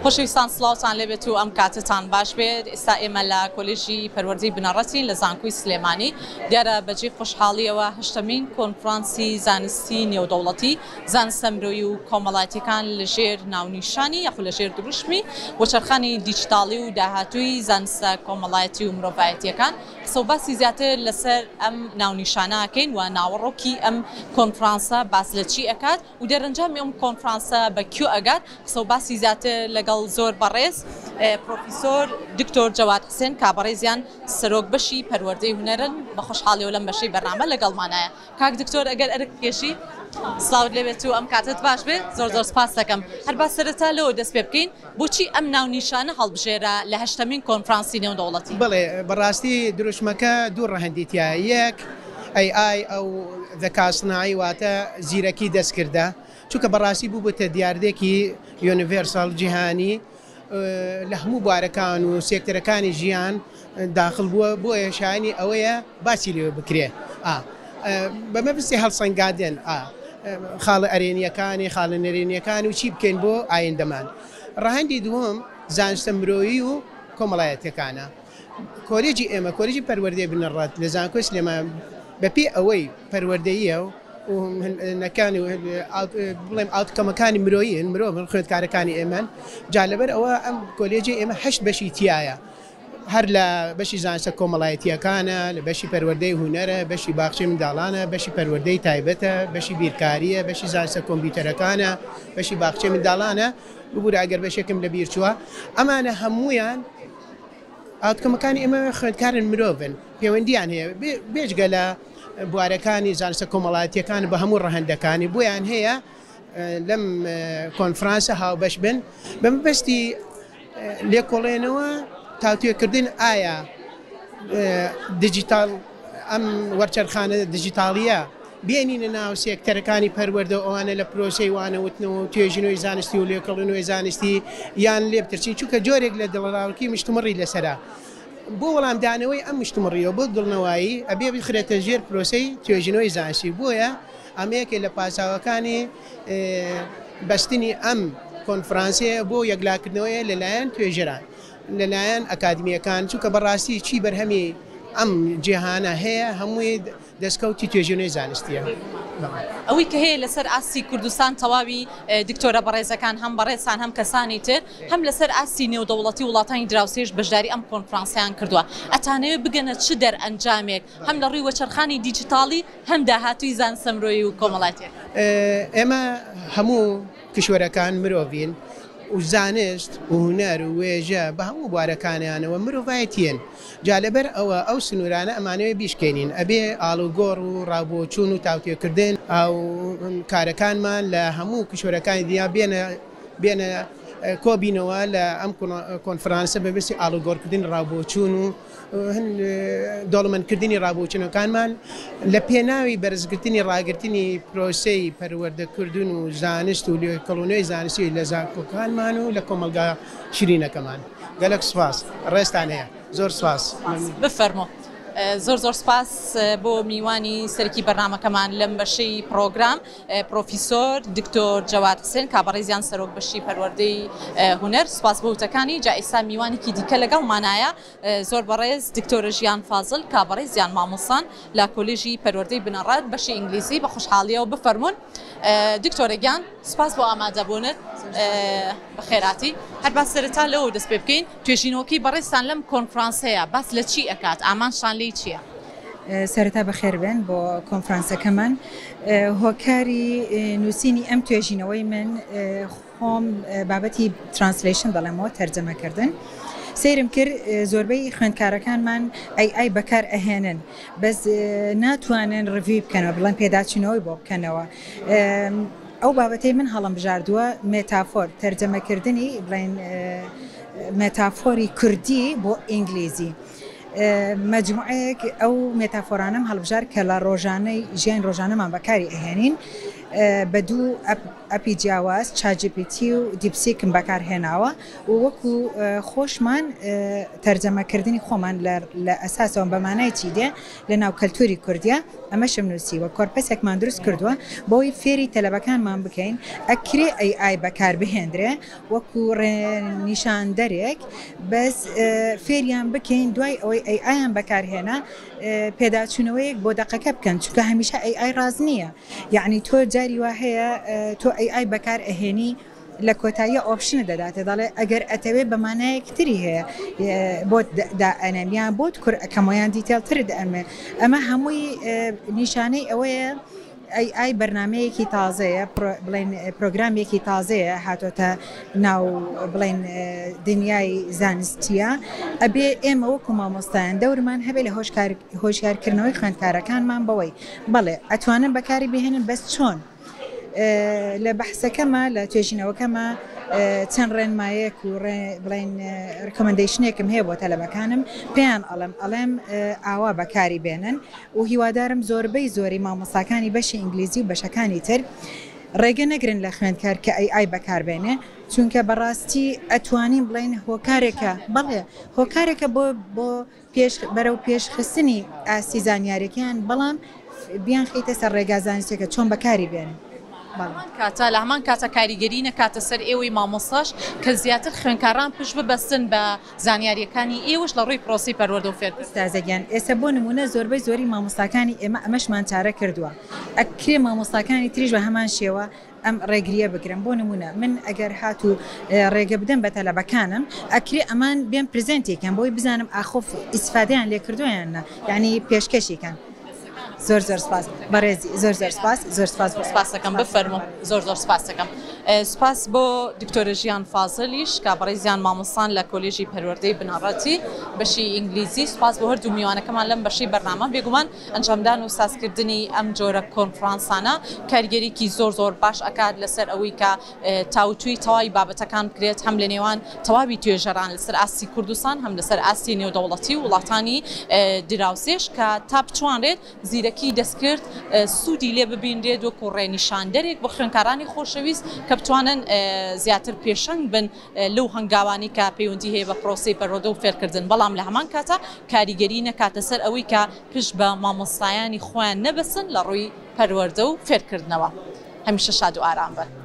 خۆشەویستان سڵاوتان لێبێت و ئەم کاتتان باش بێت. ئێستا ئێمە لە کۆلێژی پەروەردەی بنەڕەتین لە زانکۆی سلێمانی. دیارە بەجێ خۆشحاڵیەوە هەشتمین کۆنفرانسی زانستی نێودەوڵەتی زانستە مرۆیی و کۆمەڵایەتیەکان لەژێر ناونیشانی یاخود لەژێر دروشمی وەچەرخانی دیجیتاڵی و داهاتووی زانستە کۆمەڵایەتی و مرۆڤایەتیەکان قسە و باسی زیاتر لەسەر ئەم ناونیشانەکەین و ناوەڕۆکی ئەم کۆنفرانسە باس لە چی ئەکات و دەرەنجامی ئەم کۆنفرانسە بە کوێ ئەگات. قسە و باسی زیاتر لەگەڵ زۆر بەڕێز پرۆفیسۆر دکتۆر جەواد حسێن کابڕێزیان سەرۆک بەشی پەروەردەی هونەرن بە خۆشحاڵی و لەم بەشەی بەرنامە لەگەڵمانایە. کاک دکتۆر ئەگەر ئەرک کێشی سڵاوت لێبێت و ئەم کاتت باش بێت زۆر زۆر سپاس دەکەم. هەر با سەرەتا لەوە دەست پێ بکەین بۆچی ئەم ناونیشانە هەڵبژێرە لە هەشتمین کۆنفرانسی نێودەوڵەتی؟ بڵێ بەڕاستی دروشمەکە دوو ڕەهەندیتیە، یەک AI ئەو ذەکا سناعی واتە زیرەکی دەستکردە، چونکە بەڕاستی بوو بۆتە دیاردێکی یونیڤێرساڵ جیهانی لە هەموو بوارەکان و سێکتەرەکانی ژیان داخل بووە، بۆ شایانی ئەوەیە باسی لێ بکرێ. بەمە بستی هەڵسەنگادن خاڵە ئەرێنیەکانی خاڵە نەرێنیەکانی و چی بکەین بۆ ئایندەمان. ڕەهەندی دووەم زانستە مرۆیی و کۆمەڵایەتیەکانە. کۆلێجی ئێمە کۆلێجی پەروەردەی بنەڕەت لە زانکۆی سلێمان بەپێی ئەوەی پەروەردەییە و نەکانی بڵێم ئاوتکەمەکانی مرۆیین مرۆڤ خوێندکارەکانی ئێمەن، جا لەبەر ئەوە ئەم کۆلێجی ئێمە 8 بەشی تایە، هەر لە بەشی زانستە کۆمەڵایەتیەکانە، لە بەشی پەروەردەی هونەرە، بەشی باخچەی منداڵانە، بەشی پەروەردەی تایبەتە، بەشی بیرکاریە، بەشی زانستە کۆمپیوتەرەکانە، بەشی باخچەی منداڵانە. ببوورە ئەگەر بەشێکم لە بیر چووە، ئەمانە هەموویان ئاوتکەمەکانی ئێمە خوێندکارن مرۆڤن، پەیوەندیان هەیە بێجگە لە بوارەکانی زانستە کۆمەڵایەتیەکان بە هەموو ڕەهەندەکانی بۆیان هەیە لەم کۆنفرانسە هاوبەش بن بە مەبەستی لێکۆڵێنەوە تاوتوێکردن ئایا دیجیتال ئەم وەرچەرخانە دیجیتاڵیە بێنینە ناو سێکتەرەکانی پەروەردە ئەوانە لە پرۆسەی وانەوتنەوە و توێژینەوەی زانستی و لێکۆڵێنەوەی زانستی یان لێ بترچین، چونکە جۆرێک لە دڵراوەکی مشتومڕی لەسەرا. بۆ وەڵامدانەوەی ئەم مشتومڕیەوە بۆ دڵنەوەیی ئەبێ بخرێتە ژێر پرۆسەی توێژینەوەی زانستی. بۆیە ئەمەیەکێک لە پاساوەکانی بەستنی ئەم کۆنفرانسەیە بۆ یەکلاکردنەوەیە لەلایەن توێژەران لەلایەن ئەکادمیەکان، چونکە بەڕاستی چی بەرهەمی ئەم جیهانە هەیە هەمووی دەستکەوتی توێژینەوەی زانستیە. ئەوەی کە هەیە لەسەر ئاسی کوردستان تەواوی دکتۆرە بەڕێزەکان هەم بەڕێزان هەم کەسانی تر هەم لەسەر ئاسی نێودەوڵەتی وڵاتانی دراوسێش بەشداری ئەم کۆنفرانسیان کردووە. ئەتانەوێت بگەنە چ دەرئەنجامێک هەم لە ڕووی وەچەرخانی دیجیتاڵی هەم داهاتووی زانستە مرۆیی و کۆمەڵایەتیەکان؟ ئێمە هەموو کشوەرەکان مرۆڤین و زانست و هونەر و وێژە بە هەموو بوارەکانیانەوە مرۆڤایەتیەن. جا لەبەر ئەوە ئەو سنوورانە ئەمانەوێ بیشکێنین، ئەبێ ئاڵوگۆڕ و ڕابۆچوون و تاوتێکردن ئەو کارەکانمان لە هەموو کشوەرەکانی دنیا بێنە کۆبینەوە لە ئەم کۆنفرانسە بەبستی ئاڵوگۆڕکردن ڕابۆچوون و دەوڵەمەندکردنی ڕابۆچوونەکانمان لە پێناوی بەرزگرتنی ڕاگررتنی پرۆسەی پەروەردەکردن و زانست و لێکۆڵینەوەی زانستی لە زانکۆکانمان و لە کۆمەلگا شیرینەکەمان. گەلک سوپاس، ڕێستان هەیە، زۆر سوپاس. بفەرمۆ. زۆر زۆر سپاس بۆ میوانی سەرکی بەرنامەکەمان لەم بەشەی پرۆگرام پرۆفیسۆر دکتۆر جەواد حسێن کابڕێزیان سەرۆک بەشی پەروەردەی هونەر. سپاس بۆ وتەکانی. جا ئێستا میوانێکی دیکە لەگەڵمانایە زۆر بەڕێز دکتۆرە ژیان فازڵ کابڕێزیان مامۆسان لە کۆلێژی پەروەردەی بنەڕەت بەشی ئینگلیزی بە خۆشحاڵیەوە بفەرمونون. دکتۆرە گیان سپاس بۆ ئامادەبوونت بەخێراتی. هەر با سەرەتا لەوە دەست پێ بکەین توێژینەوەکی بەڕێزتان لەم کۆنفرانسەیە باس لە چی ئەکات؟ ئامانشان لێی چییە؟ سەرەتا بەخێر بێن بۆ کۆنفرانسەکەمان. هۆکاری نووسینی ئەم توێژینەوەی من خۆم بابەتی ترانسلیشن دەڵێمەوە تەرجەمەکردن. سیرم کرد زۆربەی خوێندکارەکانمان ئەی بەکار ئەهێنن بەس ناتوانن ڕڤی بکەنەوە بڵێن پێداچینەوەی بۆ بکەنەوە. ئەو بابەتەی من هەڵم بژاردووە مێتافۆر تەرجەمەکردنی بڵێن مێتافۆری کوردی بۆ ئینگلیزی. مەجموعەیەک ئەو مێتافۆرانم هەڵبژار کە لە ڕۆژانەی ژیان ڕۆژانەمان بەکاری ئەهێنین بە دوو ئەپی جیاواز ChatGPT و دیپسیکم بەکارهێناوە و وەکو خۆشمان تەرجەمەکردنی خۆمان لە ئەساسەوە بەمانای چی دێ لە ناو کەلتوری کوردیە ئەمەشم نووسیوە کۆرپەسێکمان دروست کردووە بۆی فێری تەلەبەکانمان بکەین ئەکرێ AI بەکار بهێنرێ وەکو ڕێنیشاندەرێک بەس فێریان بکەین دوای ئەوەی AIیان بەکارهێنا پێداچوونەوەیەک بۆ دەقەکە بکەن چونکە هەمیشە AI ڕاز نییە یعنی تۆ جاری وا هەیە تۆ AI بەکار ئەهێنی لە کۆتاییە ئۆپشنە دەداتێ دەڵێ ئەگەر ئەتەوێ بەمانایەکتری هەیە بۆ دائەنەمیان بۆ کەمەیان دیتێلتر دەئەمێ ئەمە هەمووی نیشانەی ئەوەیە AI بەرنمەیەکی تازەیە بڵێن پرۆگرامێکی تازەیە هاتۆتە ناو بڵێن دنیای زانستیە ئەبێ ئێمە وەکو مامۆستایان دەورمان هەبێ لە هۆشیارکردنەوەی خوێندکارەکانمان بەوەی بەڵێ ئەتوانن بەکاری بهێنن بەس چۆن لە بەحسەکەمە لە توێژینەوەکەمە چەند ڕێنمایەک و بڵێن ڕکۆمەندیشنێکم هەیە بۆ تەلەبەکانم پێیان ئەڵێم ئاوا بەکاری بێنن و هیوادارم زۆری مامۆستاکانی بەشی ئینگلیزی و بەشەکانی تر ڕێگە نەگرن لە خوێندکار کە AI بەکاربێنێ چونکە بەڕاستی ئەتوانین بڵێن هۆکارێکە بەڵێ هۆکارێکە بۆ بەرەو پێشخستنی ئاسی زانیاریەکان بەڵام بیان خیتە سەر ڕێگا زانستیەکە چۆن بەکاری بێنن کاتە لە هەمان کاتە کاریگەری نەکاتە سەر ئێوەی مامۆستاش کە زیاتر خوێندکاران پشت ببەستن بە زانیاریەکانی ئێوەش لە ڕووی پرۆسی پەروەردە و فێرکردن. ئستازەگیان ئێستا بۆ نمونە زۆری مامۆستاکانی ئێمە ئەمەشمان چارە کردووە ئەکرێ مامۆستاکانی تریش بە هەمان شێوە ئەم ڕێگریە بگرم بۆ نمونە من ئەگەر هاتوو ڕێگە بدەم بە تەلەبەکانم ئەکرێ ئەمان بێن پرزنتێکیان بۆی بزانم ئاخۆف ئیسفادەیان لێ کردویانە یعنی پێشکەشێکن. زۆر سپاس بەڕێزی زۆر سپاس دەکەم بفەرمو زۆر سپاس دەکەم سپاس بۆ دکتۆرە ژیان فازڵیش کە بەڕێزیان مامۆستان لە کۆلێژی پەروەردەی بنەڕەتی بەشی ئینگلیزی سپاس بۆ هەردوو میوانەکەمان لەم بەشی بەرنامە بێگومان ئەنجامدان و سازکردنی ئەم جۆرە کۆنفرانسانە کاریگەریکی زۆر باش ئەکات لەسەر ئەوەی کە تاوتوی تەواوی بابەتەکان بکرێت هەم لە نێوان تەواوی توێژەران لەسەر ئاسی کوردستان هەم لەسەر ئاسی نێودەوڵەتی وڵاتانی دراوسێش کە تا بتوانرێت زیرەکی دەستکرد سوودی لێ ببینرێت وەکو ڕێنیشاندەرێک بۆ خوێندکارانی خۆشەویست کە بتوانن زیاتر پێشەنگ بن لەو هەنگاوانی کە پەیوەندی هەیە بە پرۆسی پەروەردە و فێرکردن بەڵام لە هەمان کاتە کاریگەری نەکاتە سەر ئەوەی کە پشت بە مامۆستایانی خۆیان نەبەسن لە ڕووی پەروەردە و فێرکردنەوە هەمیشە شاد و ئارام بن.